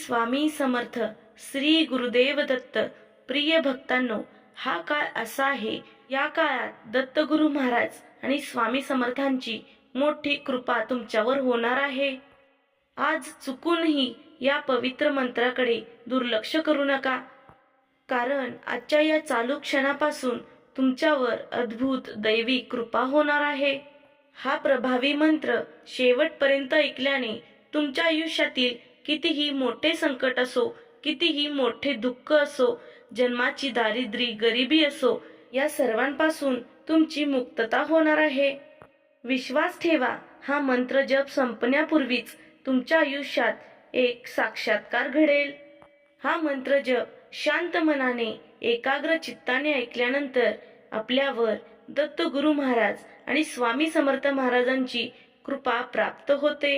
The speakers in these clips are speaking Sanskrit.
स्वामी समर्थ. श्री गुरुदेव दत्त. प्रिय भक्तांनो, हा काळ असा आहे, या काळात दत्तगुरु महाराज आणि स्वामी समर्थांची मोठी कृपा तुमच्यावर होणार आहे. आज चुकूनही या पवित्र मंत्राकडे दुर्लक्ष करू नका, कारण आजच्या या चालू क्षणापासून तुमच्यावर अद्भुत दैवी कृपा होणार आहे. हा प्रभावी मंत्र शेवटपर्यंत ऐकल्याने तुमच्या आयुष्यातील कितीही मोठे संकट असो, कितीही मोठे दुःख असो, जन्माची दारिद्र्य, गरिबी असो, या सर्वांपासून तुमची मुक्तता होणार आहे. विश्वास ठेवा, हा मंत्र जप संपण्यापूर्वीच तुमच्या आयुष्यात एक साक्षात्कार घडेल. हा मंत्र जप शांत मनाने, एकाग्र चित्ताने ऐकल्यानंतर आपल्यावर दत्तगुरु महाराज आणि स्वामी समर्थ महाराजांची कृपा प्राप्त होते.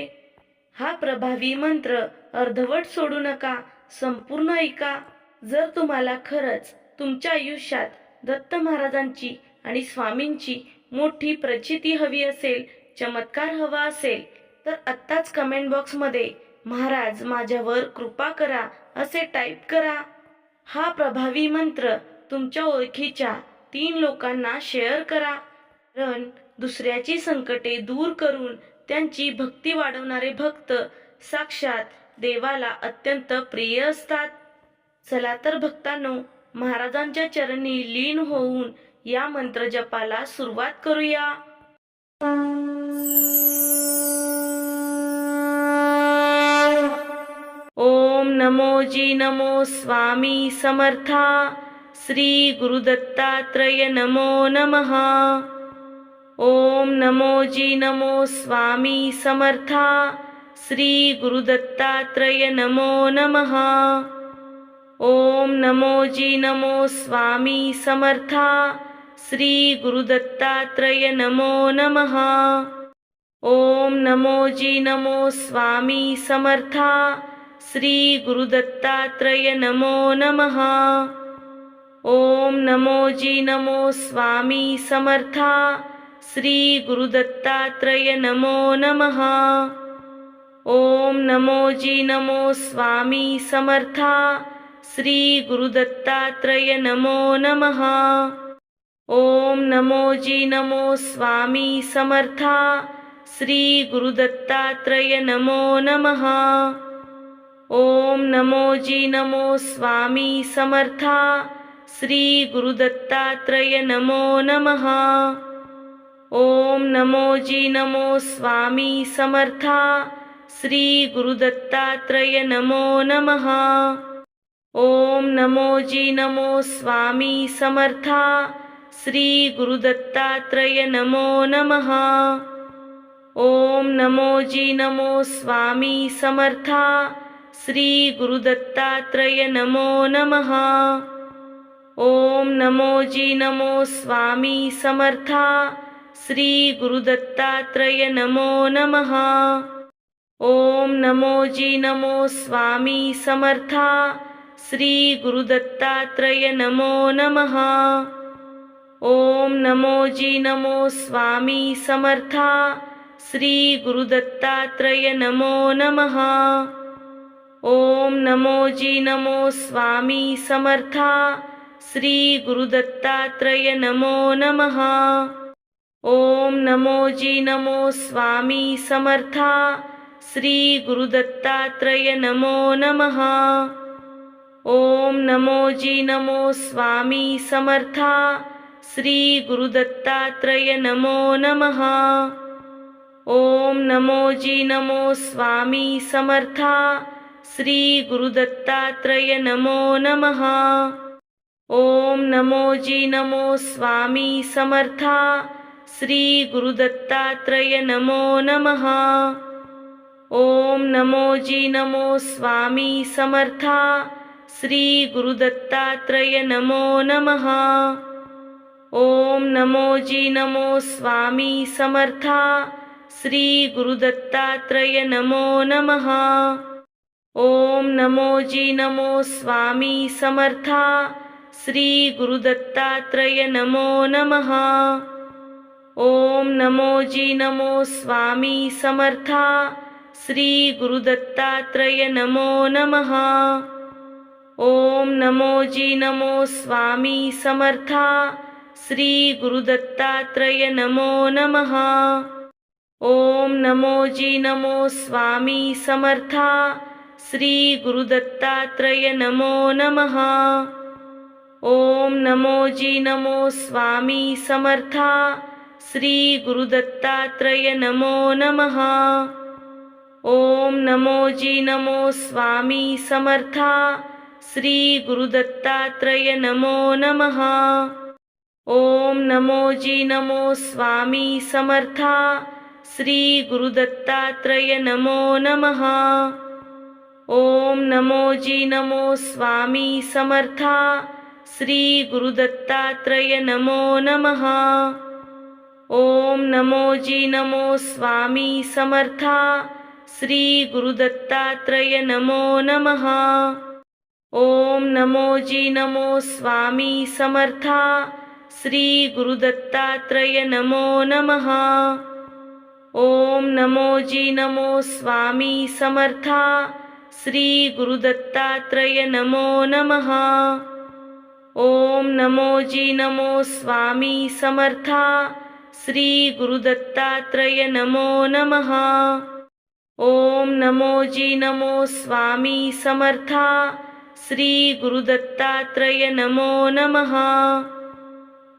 हा प्रभावी मंत्र अर्धवट सोडू नका, संपूर्ण ऐका. जर तुम्हाला खरंच तुमच्या आयुष्यात दत्त महाराजांची आणि स्वामींची मोठी प्रचिती हवी असेल, चमत्कार हवा असेल, तर आत्ताच कमेंट बॉक्समध्ये महाराज माझ्यावर कृपा करा असे टाईप करा. हा प्रभावी मंत्र तुमच्या ओळखीच्या 3 लोकांना शेअर करा, कारण दुसऱ्याची संकटे दूर करून त्यांची भक्ती वाढवणारे भक्त साक्षात देवाला अत्यंत प्रिय असतात. चला तर भक्तांनो, महाराजांच्या चरणी लीन होऊन या मंत्र जपाला सुरुवात करूया. ओम नमोजी नमो स्वामी समर्था. श्री गुरुदत्तात्रय नमो नमः. ओम नमोजी नमो स्वामी समर्था. श्री गुरुदत्तात्रय नमो नमः. ओम नमोजी नमो स्वामी समर्था. श्री गुरुदत्तात्रय नमो नमः. ओम नमोजी नमो स्वामी समर्था. श्री गुरुदत्तात्रय नमो नमः. ओम नमोजी नमो स्वामी समर्था. श्री गुरुदत्तात्रय नमो नमः. ओम नमोजी नमो स्वामी समर्था. श्री गुरुदत्तात्रय नमो नमः. ओम नमोजी नमो स्वामी समर्था. श्री गुरुदत्तात्रय नमो नमः. ओम नमोजी नमो स्वामी समर्था. श्री गुरुदत्तात्रय नमो नमः. ओम नमोजी नमो स्वामी समर्था. श्री गुरुदत्तात्रय नमो नमः. ओम नमोजी नमो स्वामी समर्था. श्री गुरुदत्तात्रय नमो नमः. ओम नमोजी नमो स्वामी समर्था. श्री गुरुदत्तात्रय नमो नमः. ओम नमोजी नमो स्वामी समर्था. श्री गुरुदत्तात्रय नमो नमः. ओम नमोजी नमो स्वामी समर्था. श्री गुरुदत्तात्रय नमो नमः. ओम नमोजी नमो स्वामी समर्था. श्री गुरुदत्तात्रय नमो नमः. ओम नमोजी नमो स्वामी समर्था. श्री गुरुदत्तात्रय नमो नमः. ओम नमोजी नमो स्वामी समर्था. श्री गुरुदत्तात्रय नमो नमः. ओम नमोजी नमो स्वामी समर्था. श्री गुरुदत्तात्रय नमो नमः. ओम नमोजी नमो स्वामी समर्था. श्री गुरुदत्तात्रय नमो नमः. ओम नमोजी नमो स्वामी समर्था. श्री गुरुदत्तात्रय नमो नमः. ओम नमोजी नमो स्वामी समर्था. श्री गुरुदत्तात्रय नमो नमः. ओम नमोजी नमो स्वामी समर्था. श्री गुरुदत्तात्रय नमो नमः. ओम नमोजी नमो स्वामी समर्था. श्री गुरुदत्तात्रय नमो नमः. ओम नमोजी नमो स्वामी समर्था. श्री गुरुदत्तात्रय नमो नमः। ओम नमो जी नमो स्वामी समर्था, श्री गुरुदत्तात्रय नमो नमः। ओम नमो जी नमो स्वामी समर्था, श्री गुरुदत्तात्रय नमो नमः। ओम नमो जी नमो स्वामी समर्था, श्री गुरुदत्तात्रय नमो नमः। ओम नमो जी नमो स्वामी समर्था, श्री गुरुदत्तात्रय नमो नमः। ओम नमो जी नमो स्वामी समर्था, श्री गुरुदत्तात्रय नमो नमः। ओम नमो जी नमो स्वामी समर्था, श्री गुरुदत्तात्रय नमो नमः। ओम नमो जी नमो स्वामी समर्था, श्री गुरुदत्तात्रय नमो नमः। ओम नमो जी नमो स्वामी समर्था, श्री गुरुदत्तात्रय नमो नमः। ओम नमो जी नमो स्वामी समर्था, श्री गुरुदत्तात्रय नमो नमः। ओम नमो जी नमो स्वामी समर्था, श्री गुरुदत्तात्रय नमो नमः। ओम नमो जी नमो स्वामी समर्था, श्री गुरुदत्तात्रय नमो नमः।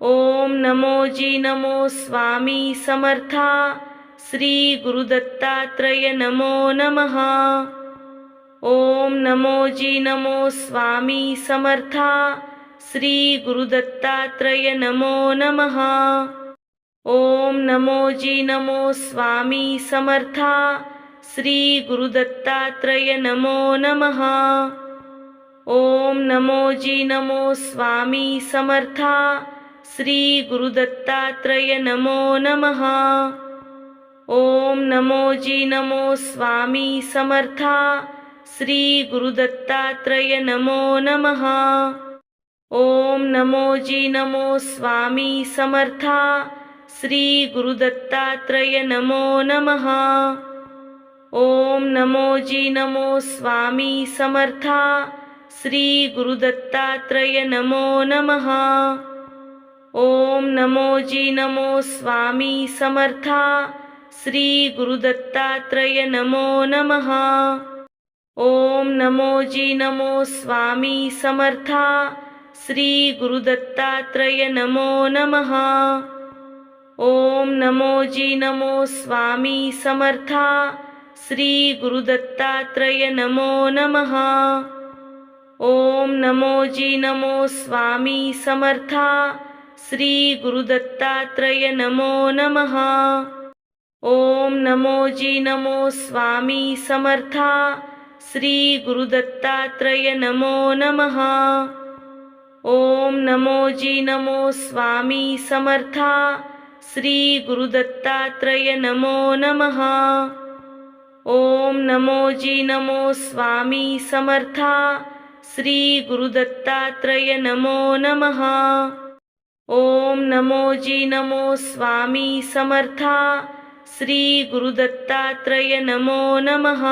ओम नमो जी नमो स्वामी समर्था, श्री गुरुदत्तात्रय नमो नमः। ओम नमो जी नमो स्वामी समर्था, श्री गुरुदत्तात्रय नमो नमः। ओम नमो जी नमो स्वामी समर्था, श्री गुरुदत्तात्रय नमो नमः। ओम नमो जी नमो स्वामी समर्था, श्री गुरुदत्तात्रय नमो नमः। ओम नमो जी नमो स्वामी समर्था, श्री गुरुदत्तात्रय नमो नमः। ओम नमो जी नमो स्वामी समर्था, श्री गुरुदत्तात्रय नमो नमः। ओम नमो जी नमो स्वामी समर्था, श्री गुरुदत्तात्रय नमो नमः। ओम नमो जी नमो स्वामी समर्था, श्री गुरुदत्तात्रय नमो नमः। ओम नमो जी नमो स्वामी समर्था, श्री गुरुदत्तात्रय नमो नमः। ओम नमो जी नमो स्वामी समर्था, श्री गुरुदत्तात्रय नमो नमः। ओम नमो जी नमो स्वामी समर्था, श्री गुरुदत्तात्रय नमो नमः। ओम नमो जी नमो स्वामी समर्था, श्री गुरुदत्तात्रय नमो नमः। ओम नमो जी नमो स्वामी समर्था, श्री गुरुदत्तात्रय नमो नमः। ओम नमो जी नमो स्वामी समर्था, श्री गुरुदत्तात्रय नमो नमः। ओम नमो जी नमो स्वामी समर्था, श्री गुरुदत्तात्रय नमो नमः।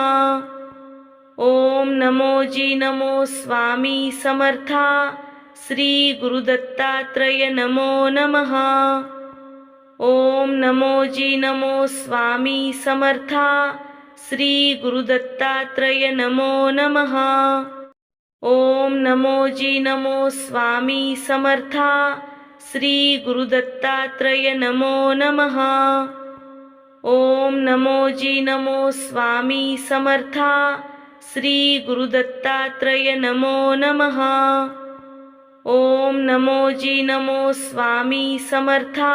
ओम नमो जी नमो स्वामी समर्था, श्री गुरुदत्तात्रय नमो नमः। ओम नमो जी नमो स्वामी समर्था, श्री गुरुदत्तात्रय नमो नमः। ओम नमो जी नमो स्वामी समर्था, श्री गुरुदत्तात्रय नमो नमः। ओम नमो जी नमो स्वामी समर्था, श्री गुरुदत्तात्रय नमो नमः। ओम नमो जी नमो स्वामी समर्था,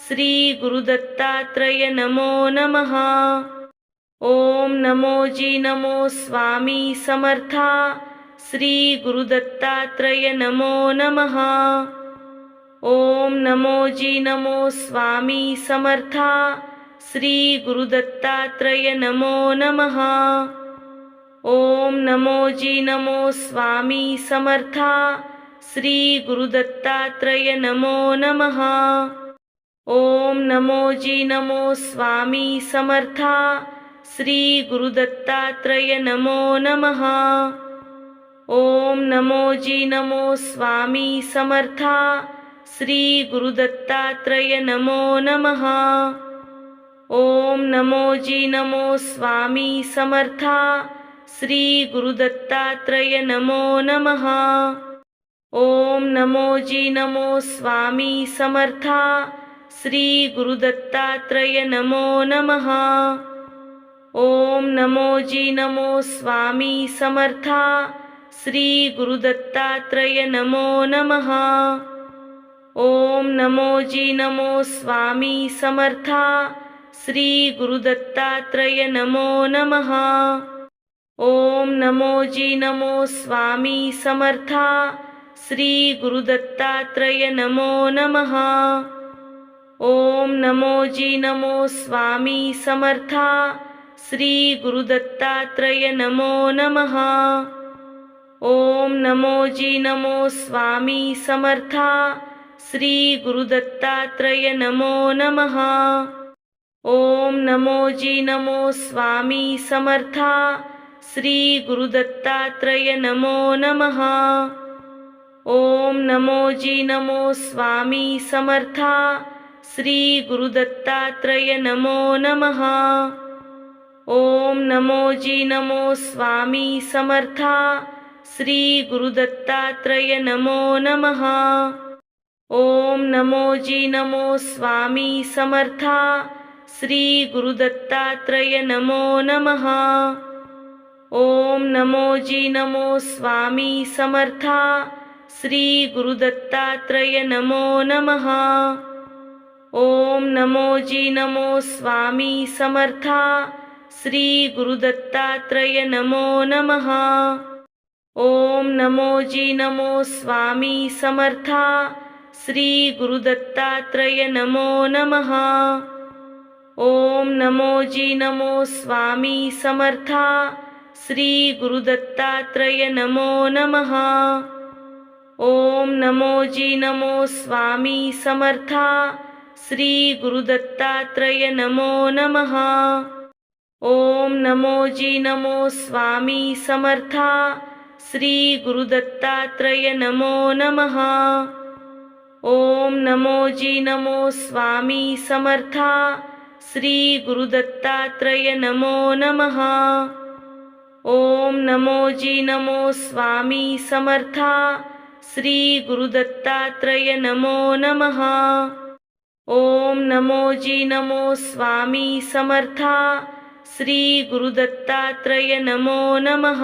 श्री गुरुदत्तात्रय नमो नमः। ओम नमो जी नमो स्वामी समर्था, श्री गुरुदत्तात्रय नमो नमः। ओम नमो जी नमो स्वामी समर्था, श्री गुरुदत्तात्रय नमो नमः। ओम नमो जी नमो स्वामी समर्था, श्री गुरुदत्तात्रय नमो नमः। ओम नमो जी नमो स्वामी समर्था, श्री गुरुदत्तात्रय नमो नमः। ओम नमो जी नमो स्वामी समर्था, श्री गुरुदत्तात्रय नमो नमः। ओम नमो जी नमो स्वामी समर्था, श्री गुरुदत्तात्रय नमो नमः। ओम नमो जी नमो स्वामी समर्था, श्री गुरुदत्तात्रय नमो नमः। ओम नमो जी नमो स्वामी समर्था, श्री गुरुदत्तात्रय नमो नमः। ओम नमो जी नमो स्वामी समर्था, श्री गुरुदत्तात्रय नमो नमः। ओम नमो जी नमो स्वामी समर्था, श्री गुरुदत्तात्रय नमो नमः। ओम नमो जी नमो स्वामी समर्था, श्री गुरुदत्तात्रय नमो नमः। ओम नमो जी नमो स्वामी समर्था, श्री गुरुदत्तात्रय नमो नमः। ओम नमो जी नमो स्वामी समर्था, श्री गुरुदत्तात्रय नमो नमः। ओम नमो जी नमो स्वामी समर्था, श्री गुरुदत्तात्रय नमो नमः। ओम नमो जी नमो स्वामी समर्था, श्री गुरुदत्तात्रय नमो नमः। ओम नमो जी नमो स्वामी समर्था, श्री गुरुदत्तात्रय नमो नमः। ओम नमो जी नमो स्वामी समर्था, श्री गुरुदत्तात्रय नमो नमः। ओम नमो जी नमो स्वामी समर्था, श्री गुरुदत्तात्रय नमो नमः। ओम नमो जी नमो स्वामी समर्था, श्री गुरुदत्तात्रय नमो नमः। ओम नमो जी नमो स्वामी समर्था, श्री गुरुदत्तात्रय नमो नमः। ओम नमो जी नमो स्वामी समर्था, श्री गुरुदत्तात्रय नमो नमः। ओम नमो जी नमो स्वामी समर्था, श्री गुरुदत्तात्रय नमो नमः। ओम नमो जी नमो स्वामी समर्था, श्री गुरुदत्तात्रय नमो नमः। ओम नमो जी नमो स्वामी समर्था, श्री गुरुदत्तात्रय नमो नमः। ओम नमो जी नमो स्वामी समर्था, श्री गुरुदत्तात्रय नमो नमः।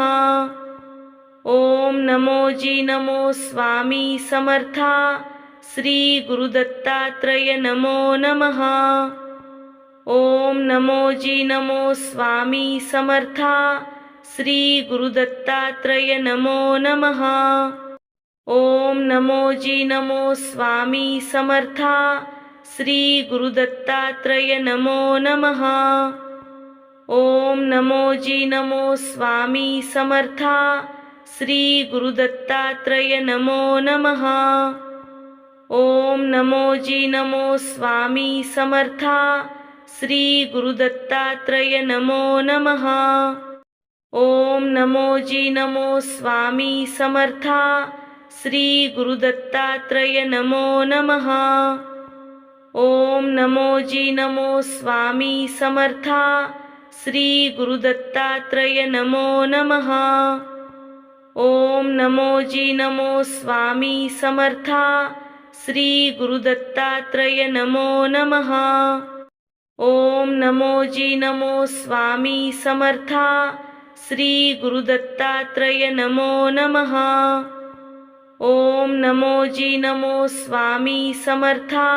ओम नमो जी नमो स्वामी समर्था, श्री गुरुदत्तात्रय नमो नमः। ओम नमो जी नमो स्वामी समर्था, श्री गुरुदत्तात्रय नमो नमः। ओम नमो जी नमो स्वामी समर्था, श्री गुरुदत्तात्रय नमो नमः। ओम नमो जी नमो स्वामी समर्था, श्री गुरुदत्तात्रय नमो नमः। ओम नमो जी नमो स्वामी समर्था, श्री गुरुदत्तात्रय नमो नमः। ओम नमो जी नमो स्वामी समर्था, श्री गुरुदत्तात्रय नमो नमः। ओम नमो जी नमो स्वामी समर्था, श्री गुरुदत्तात्रय नमो नमः। ओम नमो जी नमो स्वामी समर्था, श्री गुरुदत्तात्रय नमो नमः। ओम नमो जी नमो स्वामी समर्था, श्री गुरुदत्तात्रय नमो नमः। ओम नमो जी नमो स्वामी समर्था,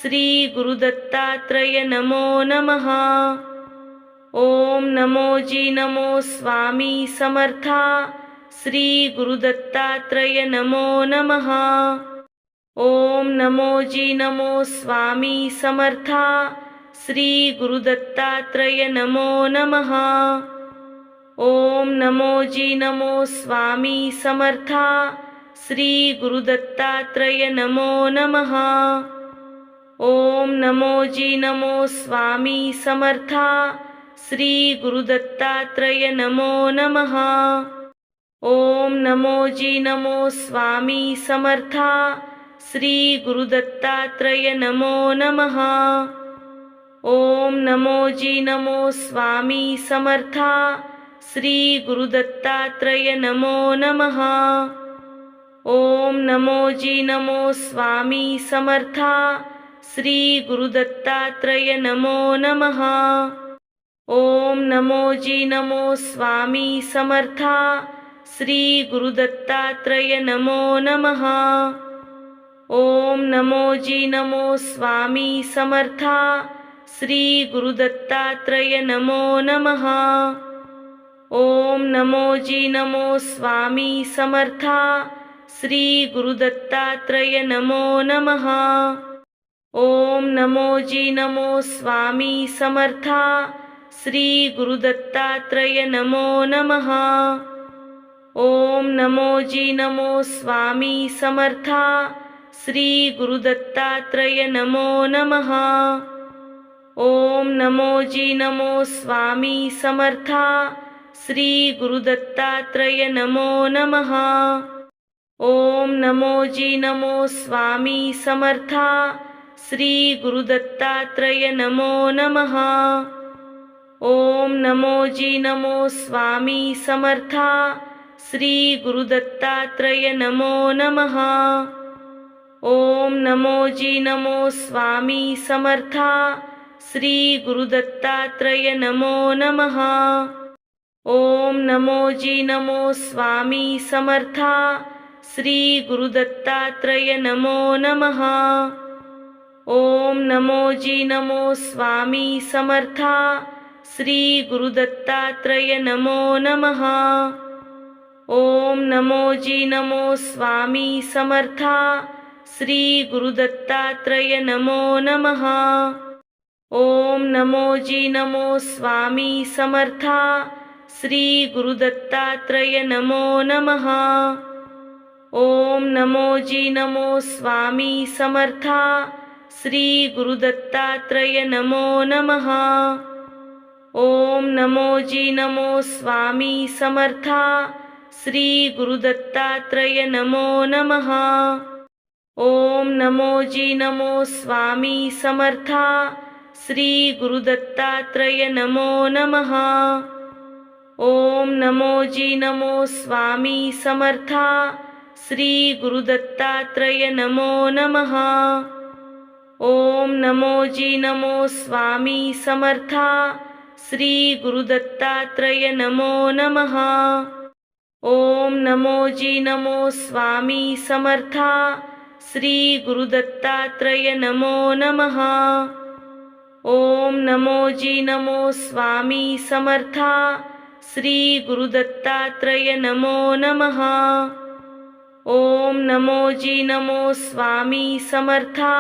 श्री गुरुदत्तात्रय नमो नमः। ओम नमो जी नमो स्वामी समर्था, श्री गुरुदत्तात्रय नमो नमः। ओम नमो जी नमो स्वामी समर्था, श्री गुरुदत्तात्रय नमो नमः। ओम नमो जी नमो स्वामी समर्था, श्री गुरुदत्तात्रय नमो नमः। ओम नमो जी नमो स्वामी समर्था, श्री गुरुदत्तात्रय नमो नमः। ओम नमो जी नमो स्वामी समर्था। श्री गुरुदत्तात्रय नमो नमः। ओम नमो जी नमो स्वामी समर्था। श्री गुरुदत्तात्रय नमो नमः। ओम नमो जी नमो स्वामी समर्था। श्री गुरुदत्तात्रय नमो नमः। ओम नमो जी नमो स्वामी समर्था। श्री गुरुदत्तात्रय नमो नमः। ओम नमो जी नमो स्वामी समर्था। श्री गुरुदत्तात्रय नमो नमः। ओम नमो जी नमो स्वामी समर्था। श्री गुरुदत्तात्रय नमो नमः। ओम नमो जी नमो स्वामी समर्था। श्री गुरुदत्तात्रय नमो नमः। ओम नमो जी नमो स्वामी समर्था। श्री गुरुदत्तात्रय नमो नमः। ओम नमो जी नमो स्वामी समर्था। श्री गुरुदत्तात्रय नमो नमः। ओम नमो जी नमो स्वामी समर्था। श्री गुरुदत्तात्रय नमो नमः। ओम नमो जी नमो स्वामी समर्था। श्री गुरुदत्तात्रय नमो नमः। ओम नमो जी नमो स्वामी समर्था। श्री गुरुदत्तात्रय नमो नमः। ओम नमो जी नमो स्वामी समर्था। श्री गुरुदत्तात्रय नमो नमः। ओम नमो जी नमो स्वामी समर्था। श्री गुरुदत्तात्रय नमो नमः। ओम नमो जी नमो स्वामी समर्था। श्री गुरुदत्तात्रय नमो नमः। ओम नमो जी नमो स्वामी समर्था। श्री गुरुदत्तात्रय नमो नमः। ओम नमो जी नमो स्वामी समर्था। श्री गुरुदत्तात्रय नमो नमः। ओम नमो जी नमो स्वामी समर्था। श्री गुरुदत्तात्रय नमो नमः। ओम नमो जी नमो स्वामी समर्था। श्री गुरुदत्तात्रय नमो नमः। ओम नमो जी नमो स्वामी समर्था। श्री गुरुदत्तात्रय नमो नमः। ओम नमो जी नमो स्वामी समर्था। श्री गुरुदत्तात्रय नमो नमः। ओम नमो जी नमो स्वामी समर्था। श्री गुरुदत्तात्रय नमो नमः। ओम नमो जी नमो स्वामी समर्था। श्री गुरुदत्तात्रय नमो नमः। ओम नमो जी नमो स्वामी समर्था।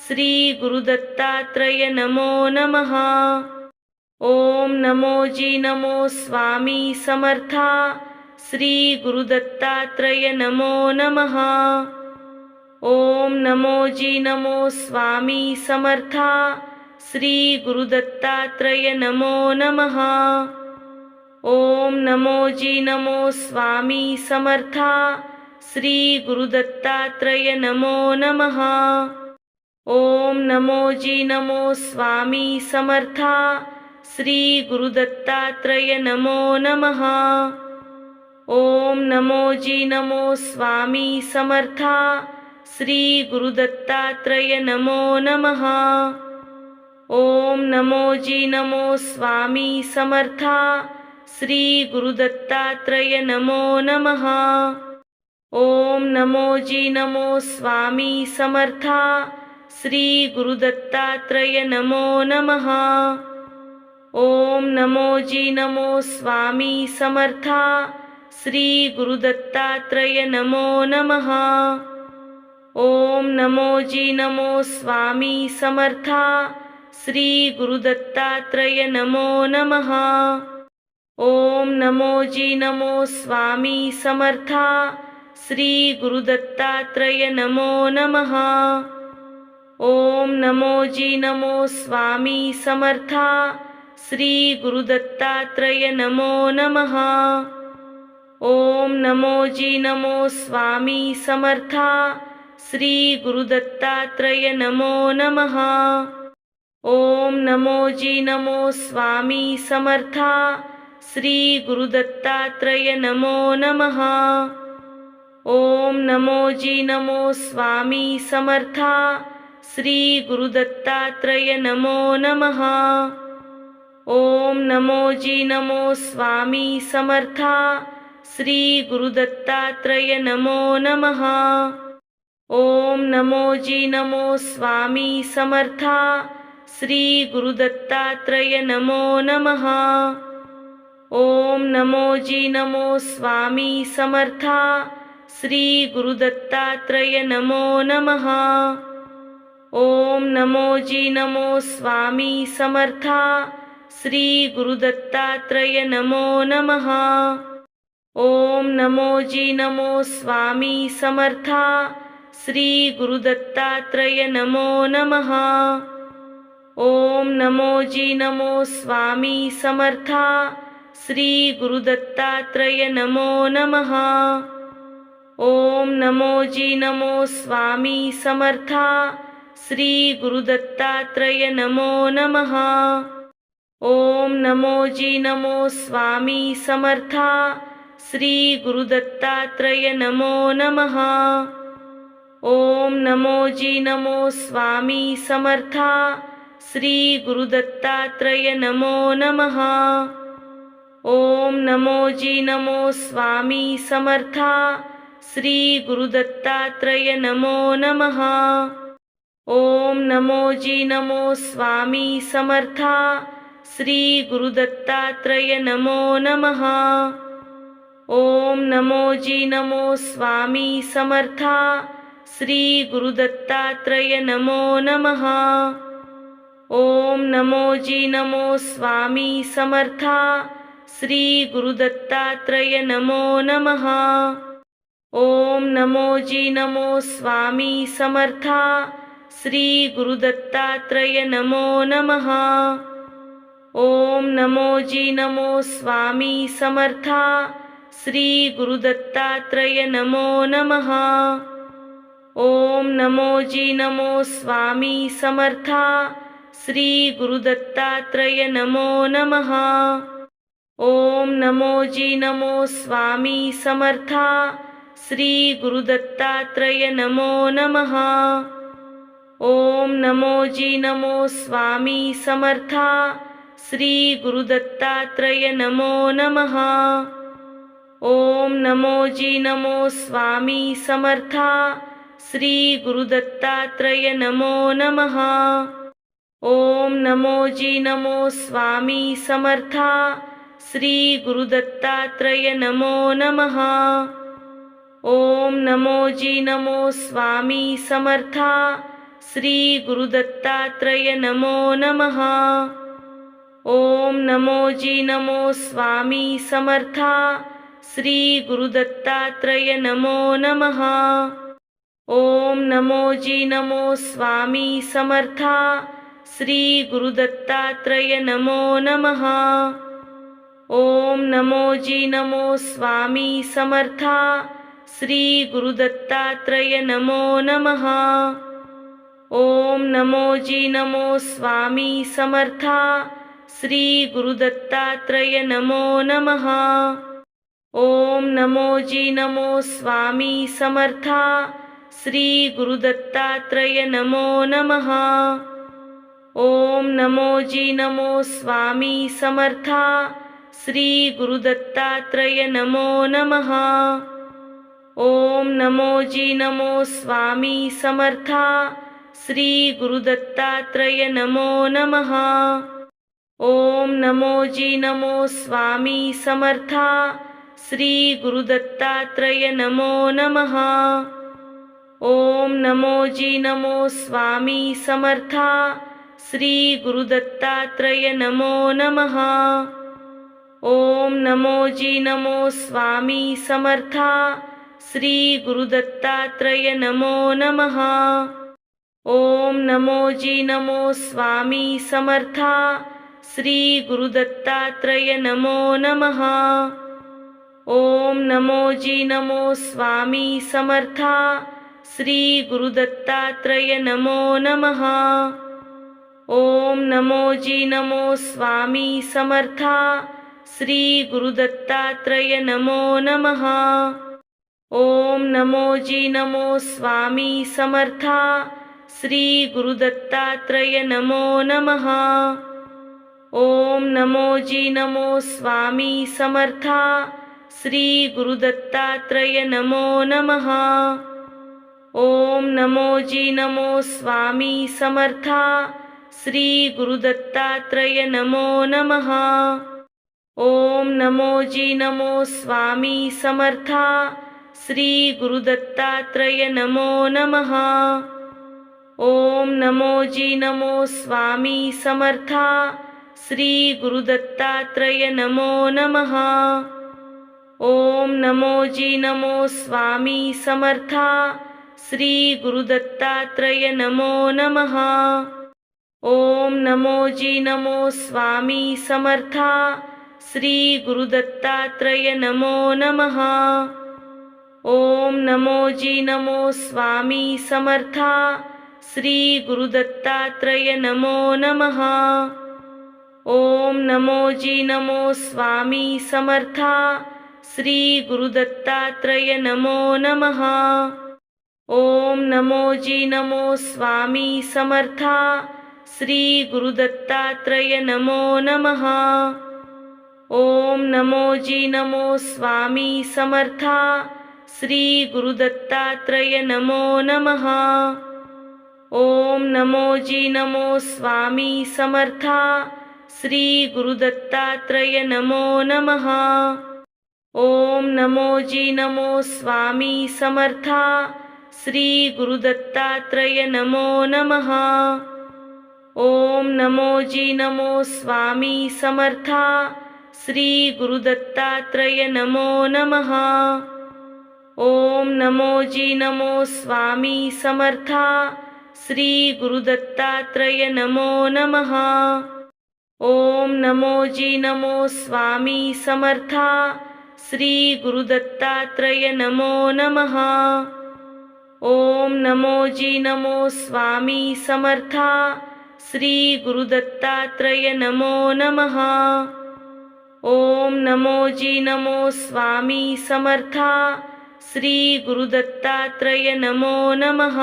श्री गुरुदत्तात्रय नमो नमः। ओम नमो जी नमो स्वामी समर्था। श्री गुरुदत्तात्रय नमो नमः। ओम नमो जी नमो स्वामी समर्था। श्री गुरुदत्तात्रय नमो नमः। ओम नमो जी नमो स्वामी समर्था। श्री गुरुदत्तात्रय नमो नमः। ओम नमो जी नमो स्वामी समर्था। श्री गुरुदत्तात्रय नमो नमः। ओम नमो जी नमो स्वामी समर्था। श्री गुरुदत्तात्रय नमो नमः। ओम नमो जी नमो स्वामी समर्था। श्री गुरुदत्तात्रय नमो नमः। ओम नमो जी नमो स्वामी समर्था। श्री गुरुदत्तात्रय नमो नमः। ओम नमो जी नमो स्वामी समर्था। श्री गुरुदत्तात्रय नमो नमः। ओम नमो जी नमो स्वामी समर्था। श्री गुरुदत्तात्रय नमो नमः। ओम नमो जी नमो स्वामी समर्था। श्री गुरुदत्तात्रय नमो नमः। ओम नमो जी नमो स्वामी समर्था। श्री गुरुदत्तात्रय नमो नमः। ओम नमो जी नमो स्वामी समर्था, श्री गुरुदत्तात्रय नमो नमः। ओम नमो जी नमो स्वामी समर्था, श्री गुरुदत्तात्रय नमो नमः। ओम नमो जी नमो स्वामी समर्था, श्री गुरुदत्तात्रय नमो नमः। ओम नमो जी नमो स्वामी समर्था, श्री गुरुदत्तात्रय नमो नमः। ओम नमो जी नमो स्वामी समर्था, श्री गुरुदत्तात्रय नमो नमः। ओम नमो जी नमो स्वामी समर्था, श्री गुरुदत्तात्रय नमो नमः। ओम नमो जी नमो स्वामी समर्था, श्री गुरुदत्तात्रय नमो नमः। ओम नमो जी नमो स्वामी समर्था, श्री गुरुदत्तात्रय नमो नमः। ओम नमो जी नमो स्वामी समर्था, श्री गुरुदत्तात्रय नमो नमः। ओम नमो जी नमो स्वामी समर्था, श्री गुरुदत्तात्रय नमो नमः। ओम नमो जी नमो स्वामी समर्था, श्री गुरुदत्तात्रय नमो नमः। ओम नमो जी नमो स्वामी समर्था, श्री गुरुदत्तात्रय नमो नमः। ओम नमो जी नमो स्वामी समर्था, श्री गुरुदत्तात्रय नमो नमः। ओम नमो जी नमो स्वामी समर्था, श्री गुरुदत्तात्रय नमो नमः। ओम नमो जी नमो स्वामी समर्था, श्री गुरुदत्तात्रय नमो नमः। ओम नमो जी नमो स्वामी समर्था, श्री गुरुदत्तात्रय नमो नमः। ओम नमो जी नमो स्वामी समर्था, श्री गुरुदत्तात्रय नमो नमः। ओम नमो जी नमो स्वामी समर्था, श्री गुरुदत्तात्रय नमो नमः। ओम नमो जी नमो स्वामी समर्था, श्री गुरुदत्तात्रय नमो नमः। ओम नमो जी नमो स्वामी समर्था, श्री गुरुदत्तात्रय नमो नमः। ओम नमो जी नमो स्वामी समर्था, श्री गुरुदत्तात्रय नमो नमः। ओम नमो जी नमो स्वामी समर्था, श्री गुरुदत्तात्रय नमो नमः। ओम नमो जी नमो स्वामी समर्था, श्री गुरुदत्तात्रय नमो नमः। ओम नमो जी नमो स्वामी समर्था, श्री गुरुदत्तात्रय नमो नमः। ओम नमो जी नमो स्वामी समर्था, श्री गुरुदत्तात्रय नमो नमः। ओम नमो जी नमो स्वामी समर्था, श्री गुरुदत्तात्रय नमो नमः। ओम नमो जी नमो स्वामी समर्था, श्री गुरुदत्तात्रय नमो नमः। ओम नमो जी नमो स्वामी समर्था, श्री गुरुदत्तात्रय नमो नमः। ओम नमो जी नमो स्वामी समर्था, श्री गुरुदत्तात्रय नमो नमः। ओम नमो जी नमो स्वामी समर्था, श्री गुरुदत्तात्रय नमो नमः। ओम नमो जी नमो स्वामी समर्था, श्री गुरुदत्तात्रय नमो नमः। ओम नमो जी नमो स्वामी समर्था, श्री गुरुदत्तात्रय नमो नमः। ओम नमो जी नमो स्वामी समर्था, श्री गुरुदत्तात्रय नमो नमः। ओम नमो जी नमो स्वामी समर्था, श्री गुरुदत्तात्रय नमो नमः। ओम नमो जी नमो स्वामी समर्था, श्री गुरुदत्तात्रय नमो नमः। ओम नमो जी नमो स्वामी समर्था श्री गुरुदत्तात्रय नमो नमः। ओम नमो जी नमो स्वामी समर्था श्री गुरुदत्तात्रय नमो नमः। ओम नमो जी नमो स्वामी समर्था श्री गुरुदत्तात्रय नमो नमः। ओम नमो जी नमो स्वामी समर्था श्री गुरुदत्तात्रय नमो नमः। ओम नमो जी नमो स्वामी समर्था श्री गुरुदत्तात्रय नमो नमः। ओम नमो जी नमो स्वामी समर्था श्री गुरुदत्तात्रय नमो नमः। ओम नमो जी नमो स्वामी समर्था श्री गुरुदत्तात्रय नमो नमः। ओम नमो जी नमो स्वामी समर्था श्री गुरुदत्तात्रय नमो नमः। ओम नमो जी नमो स्वामी समर्था श्री गुरुदत्तात्रय नमो नमः। ओम नमो जी नमो स्वामी समर्था श्री गुरुदत्तात्रय नमो नमः। ओम नमो जी नमो स्वामी समर्था श्री गुरुदत्तात्रय नमो नमः। ओम नमो जी नमो स्वामी समर्था श्री गुरुदत्तात्रय नमो नमः। ओम नमो जी नमो स्वामी समर्था श्री गुरुदत्तात्रय नमो नमः। ओम नमो जी नमो स्वामी समर्था श्री गुरुदत्तात्रय नमो नमः। ओम नमो जी नमो स्वामी समर्था श्री गुरुदत्तात्रय नमो नमः। ओम नमो जी नमो स्वामी समर्था श्री गुरुदत्तात्रय नमो नमः। ओम नमो जी नमो स्वामी समर्था श्री गुरुदत्तात्रय नमो नमः। ओम नमो जी नमो स्वामी समर्था श्री गुरुदत्तात्रय नमो नमः। ओम नमो जी नमो स्वामी समर्था श्री गुरुदत्तात्रय नमो नमः। ओम नमो जी नमो स्वामी समर्था श्री गुरुदत्तात्रय नमो नमः।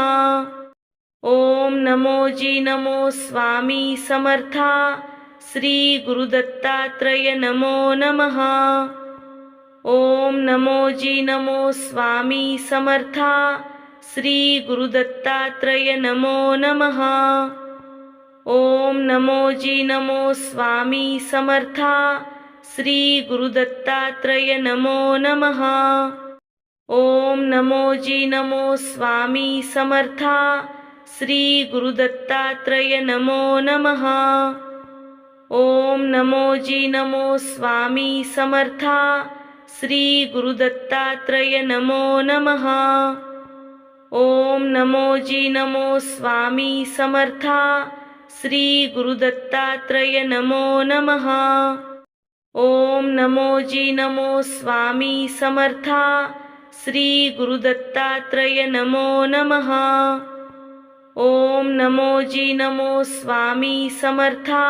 ओम नमो जी नमो स्वामी समर्था श्री गुरुदत्तात्रय नमो नमः। ओम नमो जी नमो स्वामी समर्था श्री गुरुदत्तात्रय नमो नमः। ओम नमो जी नमो स्वामी समर्था श्री गुरुदत्तात्रय नमो नमः। ओम नमो जी नमो स्वामी समर्था श्री गुरुदत्तात्रय नमो नमः। ओम नमो जी नमो स्वामी समर्था श्री गुरुदत्तात्रय नमो नमः। ओम नमो जी नमो स्वामी समर्था श्री गुरुदत्तात्रय नमो नमः। ओम नमो जी नमो स्वामी समर्था श्री गुरुदत्तात्रय नमो नमः। ओम नमो जी नमो स्वामी समर्था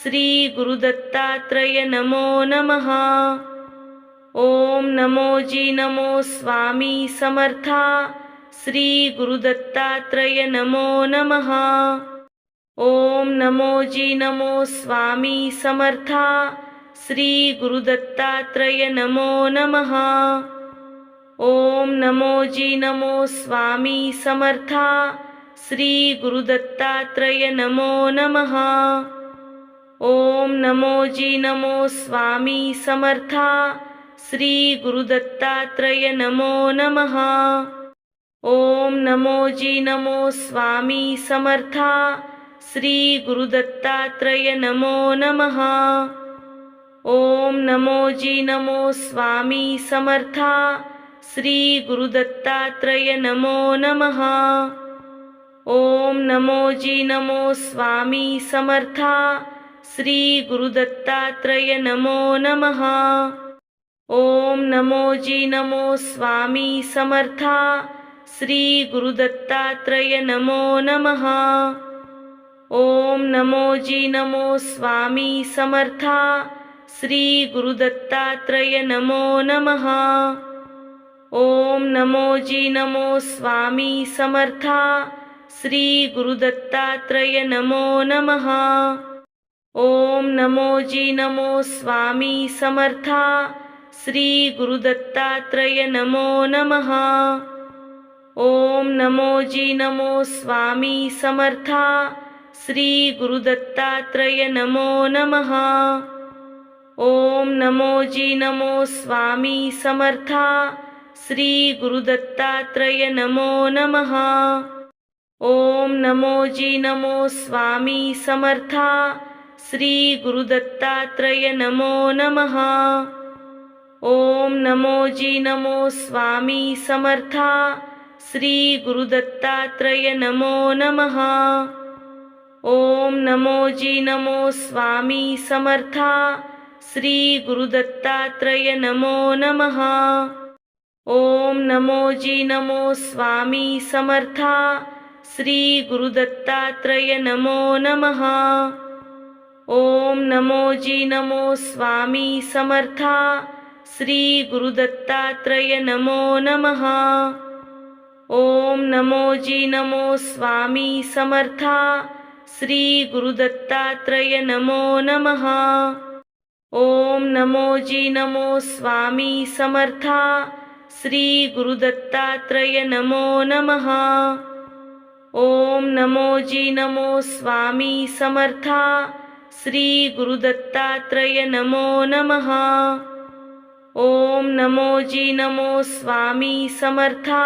श्री गुरुदत्तात्रय नमो नमः। ओम नमो जी नमो स्वामी समर्था श्री गुरुदत्तात्रय नमो नमः। ओम नमो जी नमो स्वामी समर्था श्री गुरुदत्तात्रय नमो नमः। ओम नमो जी नमो स्वामी समर्था श्री गुरुदत्तात्रय नमो नमः। ओम नमो जी नमो स्वामी समर्था श्री गुरुदत्तात्रय नमो नमः। ओम नमो जी नमो स्वामी समर्था श्री गुरुदत्तात्रय नमो नमः। ओम नमो जी नमो स्वामी समर्था श्री गुरुदत्तात्रय नमो नमः। ओम नमो जी नमो स्वामी समर्था श्री गुरुदत्तात्रय नमो नमः। ओम नमो जी नमो स्वामी समर्था। श्री गुरुदत्तात्रय नमो नमः। ओम नमो जी नमो स्वामी समर्था। श्री गुरुदत्तात्रय नमो नमः। ओम नमो जी नमो स्वामी समर्था। श्री गुरुदत्तात्रय नमो नमः। ओम नमो जी नमो स्वामी समर्था। श्री गुरुदत्तात्रय नमो नमः। ओम नमो जी नमो स्वामी समर्था। श्री गुरुदत्तात्रय नमो नमः। ओम नमो जी नमो स्वामी समर्था। श्री गुरुदत्तात्रय नमो नमः। ओम नमो जी नमो स्वामी समर्था। श्री गुरुदत्तात्रय नमो नमः। ओम नमो जी नमो स्वामी समर्था। श्री गुरुदत्तात्रय नमो नमः। ओम नमो जी नमो स्वामी समर्था। श्री गुरुदत्तात्रय नमो नमः। ओम नमो जी नमो स्वामी समर्था। श्री गुरुदत्तात्रय नमो नमः। ओम नमो जी नमो स्वामी समर्था। श्री गुरुदत्तात्रय नमो नमः। ओम नमो जी नमो स्वामी समर्था। श्री गुरुदत्तात्रय नमो नमः। ओम नमो जी नमो स्वामी समर्था। श्री गुरुदत्तात्रय नमो नमः। ओम नमो जी नमो स्वामी समर्था। श्री गुरुदत्तात्रय नमो नमः। ओम नमो जी नमो स्वामी समर्था।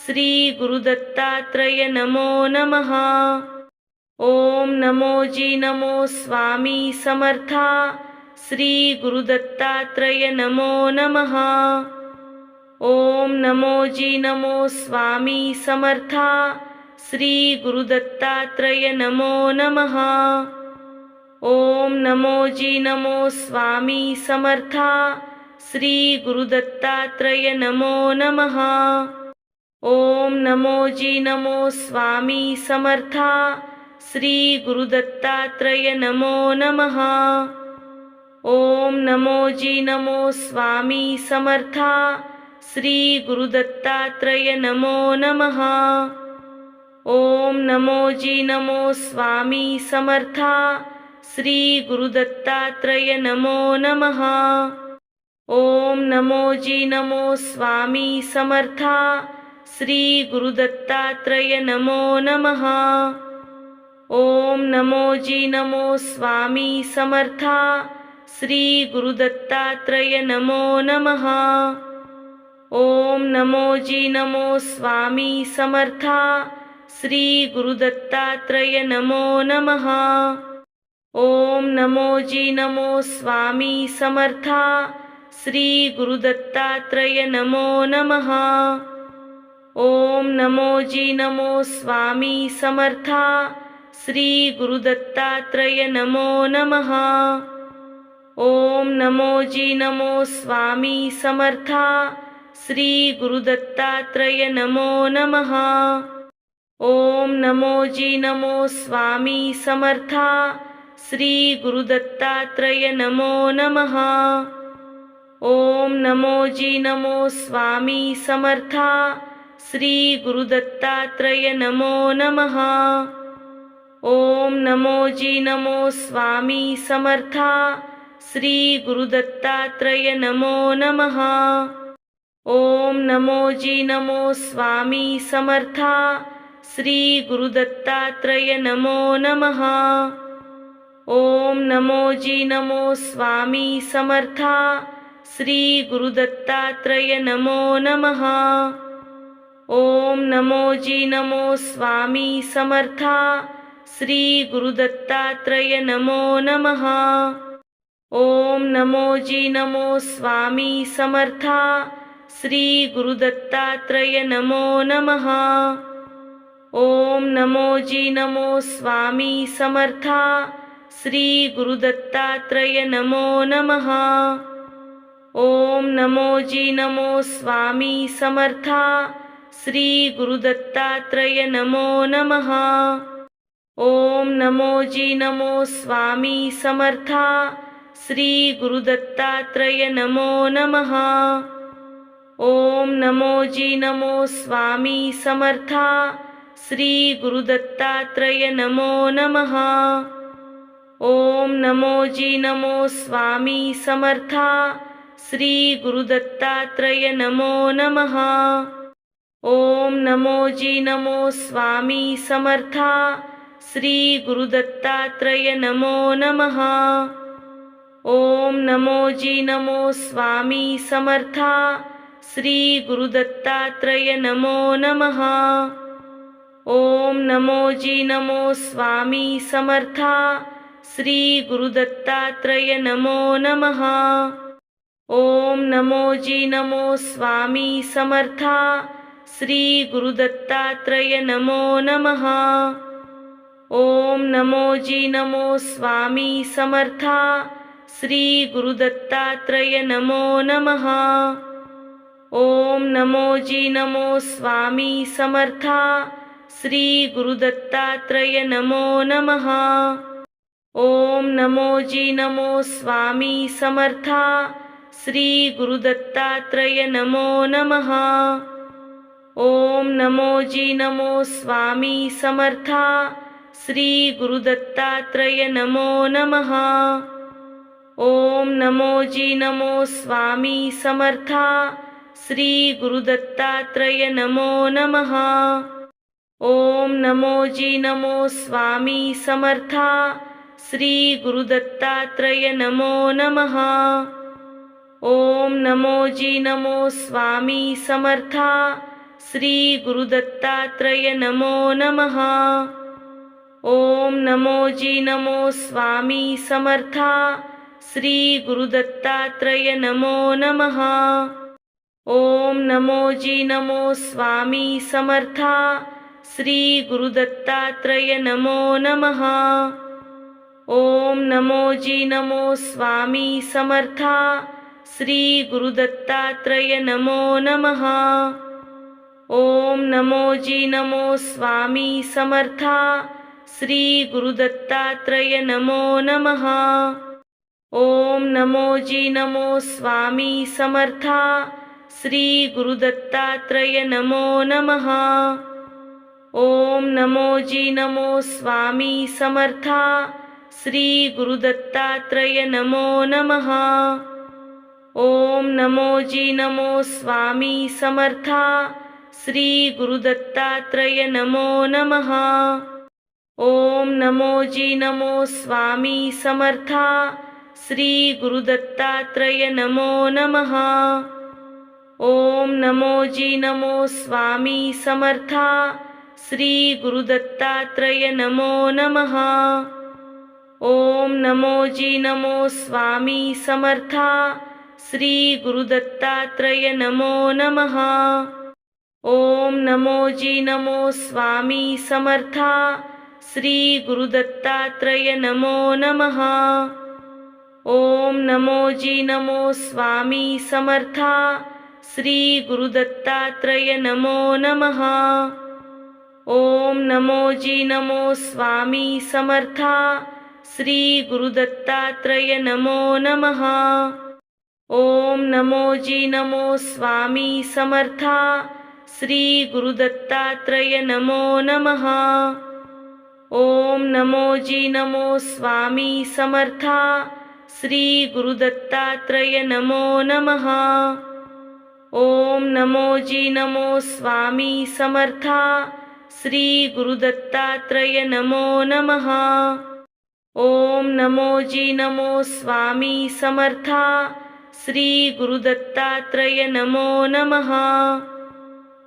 श्री गुरुदत्तात्रय नमो नमः। ओम नमो जी नमो स्वामी समर्था। श्री गुरुदत्तात्रय नमो नमः। ओम नमो जी नमो स्वामी समर्था। श्री गुरुदत्तात्रय नमो नमः। ओम नमो जी नमो स्वामी समर्था। श्री गुरुदत्तात्रय नमो नमः। ओम नमो जी नमो स्वामी समर्था। श्री गुरुदत्तात्रय नमो नमः। ओम नमो जी नमो स्वामी समर्था। श्री गुरुदत्तात्रय नमो नमः। ओम नमो जी नमो स्वामी समर्था। श्री गुरुदत्तात्रय नमो नमः। ओम नमो जी नमो स्वामी समर्था। श्री गुरुदत्तात्रय नमो नमः। ओम नमो जी नमो स्वामी समर्था। श्री गुरुदत्तात्रय नमो नमः। ओम नमो जी नमो स्वामी समर्था। श्री गुरुदत्तात्रय नमो नमः। ओम नमो जी नमो स्वामी समर्था। श्री गुरुदत्तात्रय नमो नमः। ओम नमो जी नमो स्वामी समर्था। श्री गुरुदत्तात्रय नमो नमः। ओम नमो जी नमो स्वामी समर्था। श्री गुरुदत्तात्रय नमो नमः। ओम नमो जी नमो स्वामी समर्था। श्री गुरुदत्तात्रय नमो नमः। ओम नमो जी नमो स्वामी समर्था। श्री गुरुदत्तात्रय नमो नमः। ओम नमो जी नमो स्वामी समर्था। श्री गुरुदत्तात्रय नमो नमः। ओम नमो जी नमो स्वामी समर्था। श्री गुरुदत्तात्रय नमो नमः। ओम नमो जी नमो स्वामी समर्था। श्री गुरुदत्तात्रय नमो नमः। ओम नमो जी नमो स्वामी समर्था। श्री गुरुदत्तात्रय नमो नमः। ओम नमो जी नमो स्वामी समर्था। श्री गुरुदत्तात्रय नमो नमः। ओम नमो जी नमो स्वामी समर्था। श्री गुरुदत्तात्रय नमो नमः। ओम नमो जी नमो स्वामी समर्था, श्री गुरुदत्तात्रय नमो नमः। ओम नमो जी नमो स्वामी समर्था, श्री गुरुदत्तात्रय नमो नमः। ओम नमो जी नमो स्वामी समर्था, श्री गुरुदत्तात्रय नमो नमः। ओम नमो जी नमो स्वामी समर्था, श्री गुरुदत्तात्रय नमो नमः। ओम नमो जी नमो स्वामी समर्था, श्री गुरुदत्तात्रय नमो नमः। ओम नमो जी नमो स्वामी समर्था, श्री गुरुदत्तात्रय नमो नमः। ओम नमो जी नमो स्वामी समर्था, श्री गुरुदत्तात्रय नमो नमः। ओम नमो जी नमो स्वामी समर्था, श्री गुरुदत्तात्रय नमो नमः। ओम नमो जी नमो स्वामी समर्था, श्री गुरुदत्तात्रय नमो नमः। ओम नमो जी नमो स्वामी समर्था, श्री गुरुदत्तात्रय नमो नमः। ओम नमो जी नमो स्वामी समर्था, श्री गुरुदत्तात्रय नमो नमः। ओम नमो जी नमो स्वामी समर्था, श्री गुरुदत्तात्रय नमो नमः। ओम नमो जी नमो स्वामी समर्था, श्री गुरुदत्तात्रय नमो नमः। ओम नमो जी नमो स्वामी समर्था, श्री गुरुदत्तात्रय नमो नमः। ओम नमो जी नमो स्वामी समर्था, श्री गुरुदत्तात्रय नमो नमः। ओम नमो जी नमो स्वामी समर्था, श्री गुरुदत्तात्रय नमो नमः। ओम नमो जी नमो स्वामी समर्था, श्री गुरुदत्तात्रय नमो नमः। ओम नमो जी नमो स्वामी समर्था, श्री गुरुदत्तात्रय नमो नमः। ओम नमो जी नमो स्वामी समर्था, श्री गुरुदत्तात्रय नमो नमः। ओम नमो जी नमो स्वामी समर्था, श्री गुरुदत्तात्रय नमो नमः। ओम नमो जी नमो स्वामी समर्था, श्री गुरुदत्तात्रय नमो नमः। ओम नमो जी नमो स्वामी समर्था, श्री गुरुदत्तात्रय नमो नमः। ओम नमो जी नमो स्वामी समर्था, श्री गुरुदत्तात्रय नमो नमः। ओम नमो जी नमो स्वामी समर्था, श्री गुरुदत्तात्रय नमो नमः। ओम नमो जी नमो स्वामी समर्था, श्री गुरुदत्तात्रय नमो नमः। ओम नमो जी नमो स्वामी समर्था, श्री गुरुदत्तात्रय नमो नमः। ओम नमो जी नमो स्वामी समर्था, श्री गुरुदत्तात्रय नमो नमः। ओम नमो जी नमो स्वामी समर्था, श्री गुरुदत्तात्रय नमो नमः। ओम नमो जी नमो स्वामी समर्था, श्री गुरुदत्तात्रय नमो नमः। ओम नमो जी नमो स्वामी समर्था, श्री गुरुदत्तात्रय नमो नमः। ओम नमो जी नमो स्वामी समर्था, श्री गुरुदत्तात्रय नमो नमः। ओम नमो जी नमो स्वामी समर्था, श्री गुरुदत्तात्रय नमो नमः।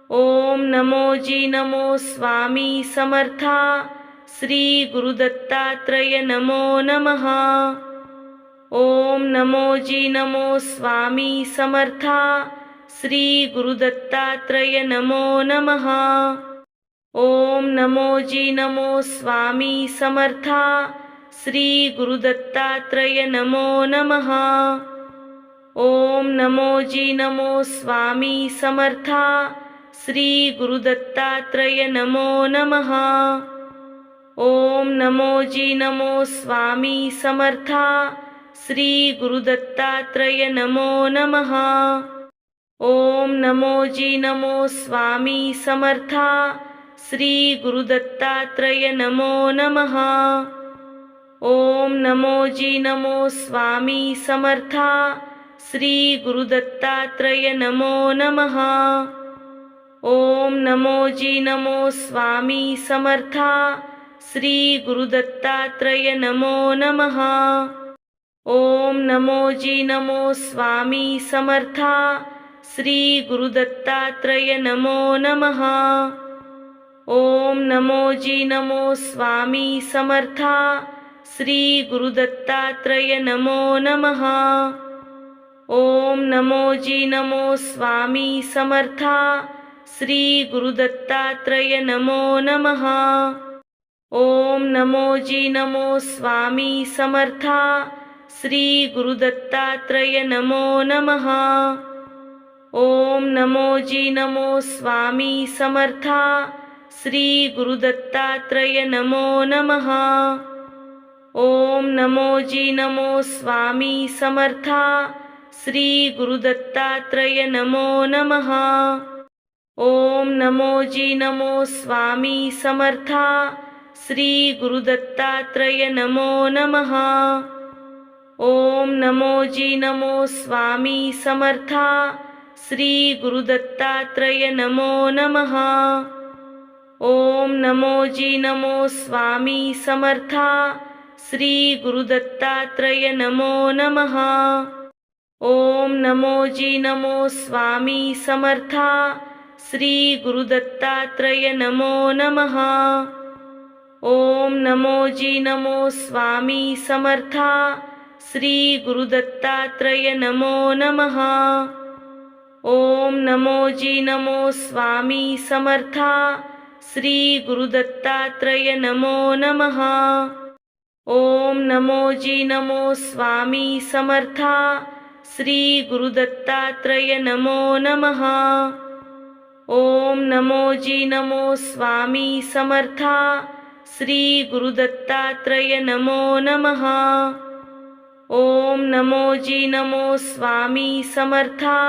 ओम नमो जी नमो स्वामी समर्था, श्री गुरुदत्तात्रय नमो नमः। ओम नमो जी नमो स्वामी समर्था, श्री गुरुदत्तात्रय नमो नमः। ओम नमो जी नमो स्वामी समर्था, श्री गुरुदत्तात्रय नमो नमः। ओम नमो जी नमो स्वामी समर्था, श्री गुरुदत्तात्रय नमो नमः। ओम नमो जी नमो स्वामी समर्था, श्री गुरुदत्तात्रय नमो नमः। ओम नमो जी नमो स्वामी समर्था, श्री गुरुदत्तात्रय नमो नमः। ओम नमो जी नमो स्वामी समर्था, श्री गुरुदत्तात्रय नमो नमः। ओम नमो जी नमो स्वामी समर्था, श्री गुरुदत्तात्रय नमो नमः। ओम नमो जी नमो स्वामी समर्था, श्री गुरुदत्तात्रय नमो नमः। ओम नमो जी नमो स्वामी समर्था, श्री गुरुदत्तात्रय नमो नमः। ओम नमो जी नमो स्वामी समर्था, श्री गुरुदत्तात्रय नमो नमः। ओम नमो जी नमो स्वामी समर्था, श्री गुरुदत्तात्रय नमो नमः। ओम नमो जी नमो स्वामी समर्था, श्री गुरुदत्तात्रय नमो नमः। ओम नमो जी नमो स्वामी समर्था, श्री गुरुदत्तात्रय नमो नमः। ओम नमो जी नमो स्वामी समर्था, श्री गुरुदत्तात्रय नमो नमः। ओम नमो जी नमो स्वामी समर्था, श्री गुरुदत्तात्रय नमो नमः। ओम नमो जी नमो स्वामी समर्था, श्री गुरुदत्तात्रय नमो नमः। ओम नमो जी नमो स्वामी समर्था, श्री गुरुदत्तात्रय नमो नमः। ओम नमो जी नमो स्वामी समर्था, श्री गुरुदत्तात्रय नमो नमः। ओम नमो जी नमो स्वामी समर्था, श्री गुरुदत्तात्रय नमो नमः। ओम नमो जी नमो स्वामी समर्था, श्री गुरुदत्तात्रय नमो नमः। ओम नमो जी नमो स्वामी समर्था, श्री गुरुदत्तात्रय नमो नमः। ओम नमो जी नमो स्वामी समर्था,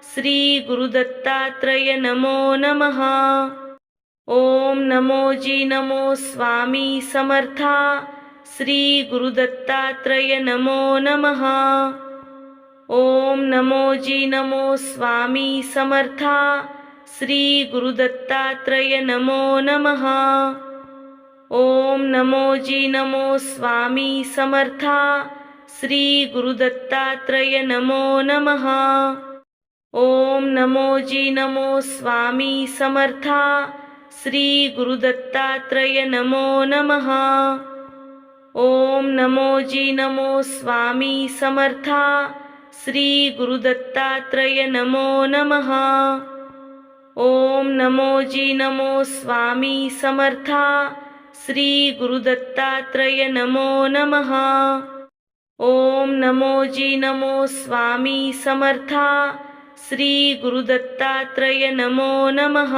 श्री गुरुदत्तात्रय नमो नमः। ओम नमो जी नमो स्वामी समर्था, श्री गुरुदत्तात्रय नमो नमः। ओम नमो जी नमो स्वामी समर्था, श्री गुरुदत्तात्रय नमो नमः। ओम नमो जी नमो स्वामी समर्था, श्री गुरुदत्तात्रय नमो नमः। ओम नमो जी नमो स्वामी समर्था, श्री गुरुदत्तात्रय नमो नमः। ओम नमो जी नमो स्वामी समर्था, श्री गुरुदत्तात्रय नमो नमः। ओम नमो जी नमो स्वामी समर्था, श्री गुरुदत्तात्रय नमो नमः। ओम नमो जी नमो स्वामी समर्था, श्री गुरुदत्तात्रय नमो नमः।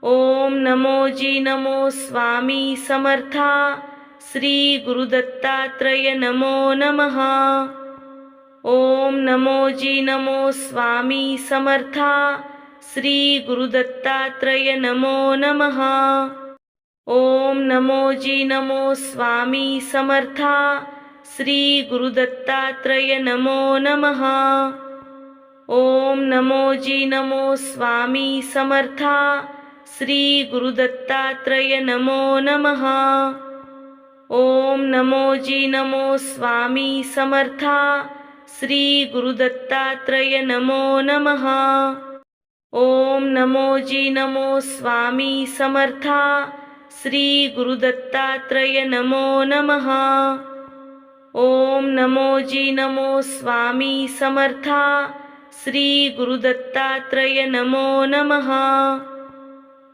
ओम नमो जी नमो स्वामी समर्था, श्री गुरुदत्तात्रय नमो नमः। ओम नमो जी नमो स्वामी समर्था, श्री गुरुदत्तात्रय नमो नमः। ओम नमो जी नमो स्वामी समर्था, श्री गुरुदत्तात्रय नमो नमः। ओम नमो जी नमो स्वामी समर्था, श्री गुरुदत्तात्रय नमो नमः। ओम नमो जी नमो स्वामी समर्था, श्री गुरुदत्तात्रय नमो नमः। ओम नमो जी नमो स्वामी समर्था, श्री गुरुदत्तात्रय नमो नमः। ओम नमो जी नमो स्वामी समर्था, श्री गुरुदत्तात्रय नमो नमः।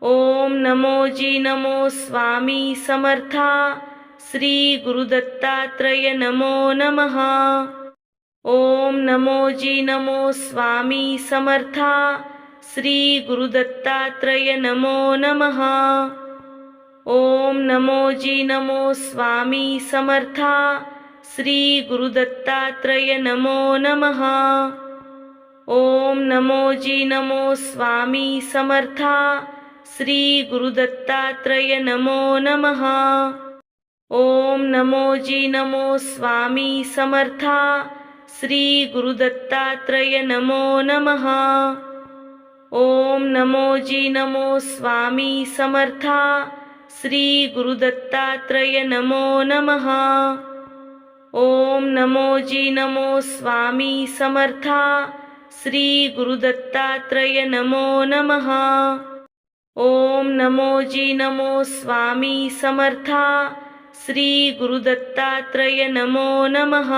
ओम नमो जी नमो स्वामी समर्था, श्री गुरुदत्तात्रय नमो नमः। ओम नमो जी नमो स्वामी समर्था। श्री गुरुदत्तात्रय नमो नमः। ओम नमो जी नमो स्वामी समर्था। श्री गुरुदत्तात्रय नमो नमः। ओम नमो जी नमो स्वामी समर्था। श्री गुरुदत्तात्रय नमो नमः। ओम नमो जी नमो स्वामी समर्था। श्री गुरुदत्तात्रय नमो नमः। ओम नमो जी नमो स्वामी समर्था। श्री गुरुदत्तात्रय नमो नमः। ओम नमो जी नमो स्वामी समर्था। श्री गुरुदत्तात्रय नमो नमः। ओम नमो जी नमो स्वामी समर्था। श्री गुरुदत्तात्रय नमो नमः।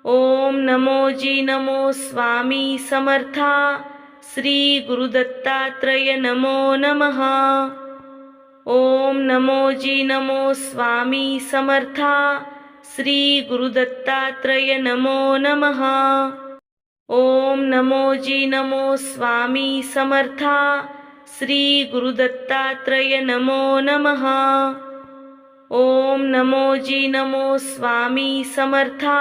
ओम नमो जी नमो स्वामी समर्था। श्री गुरुदत्तात्रय नमो नमः। ओम नमो जी नमो स्वामी समर्था। श्री गुरुदत्तात्रय नमो नमः। ओम नमो जी नमो स्वामी समर्था। श्री गुरुदत्तात्रय नमो नमः। ओम नमो जी नमो स्वामी समर्था।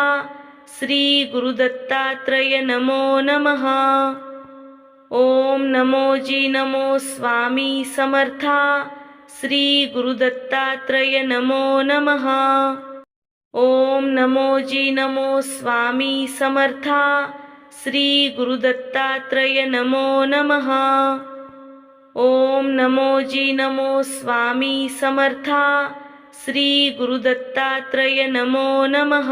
श्री गुरुदत्तात्रय नमो नमः। ओम नमो जी नमो स्वामी समर्था। श्री गुरुदत्तात्रय नमो नमः। ओम नमो जी नमो स्वामी समर्था। श्री गुरुदत्तात्रय नमो नमः। ओम नमो जी नमो स्वामी समर्था। श्री गुरुदत्तात्रय नमो नमः।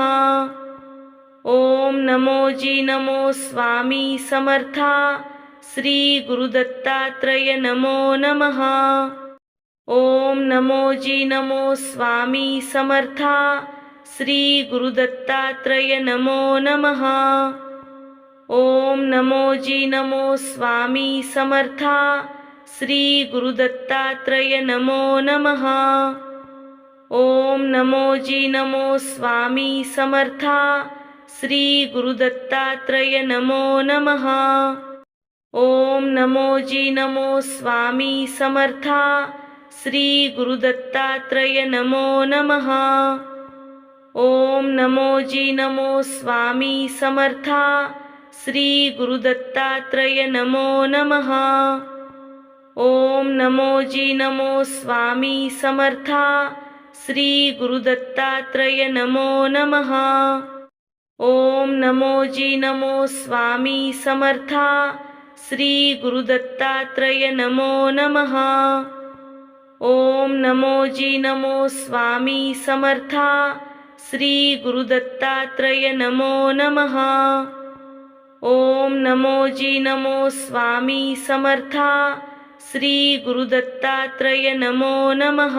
ओम नमो जी नमो स्वामी समर्था। श्री गुरुदत्तात्रय नमो नमः। ओम नमो जी नमो स्वामी समर्था। श्री गुरुदत्तात्रय नमो नमः। ओम नमो जी नमो स्वामी समर्था। श्री गुरुदत्तात्रय नमो नमः। ओम नमो जी नमो स्वामी समर्था। श्री गुरुदत्तात्रय नमो नमः। ओम नमो जी नमो स्वामी समर्था। श्री गुरुदत्तात्रय नमो नमः। ओम नमो जी नमो स्वामी समर्था। श्री गुरुदत्तात्रय नमो नमः। ओम नमो जी नमो स्वामी समर्था। श्री गुरुदत्तात्रय नमो नमः। ओम नमो जी नमो स्वामी समर्था। श्री गुरुदत्तात्रय नमो नमः। ओम नमो जी नमो स्वामी समर्था। श्री गुरुदत्तात्रय नमो नमः। ओम नमो जी नमो स्वामी समर्था। श्री गुरुदत्तात्रय नमो नमः।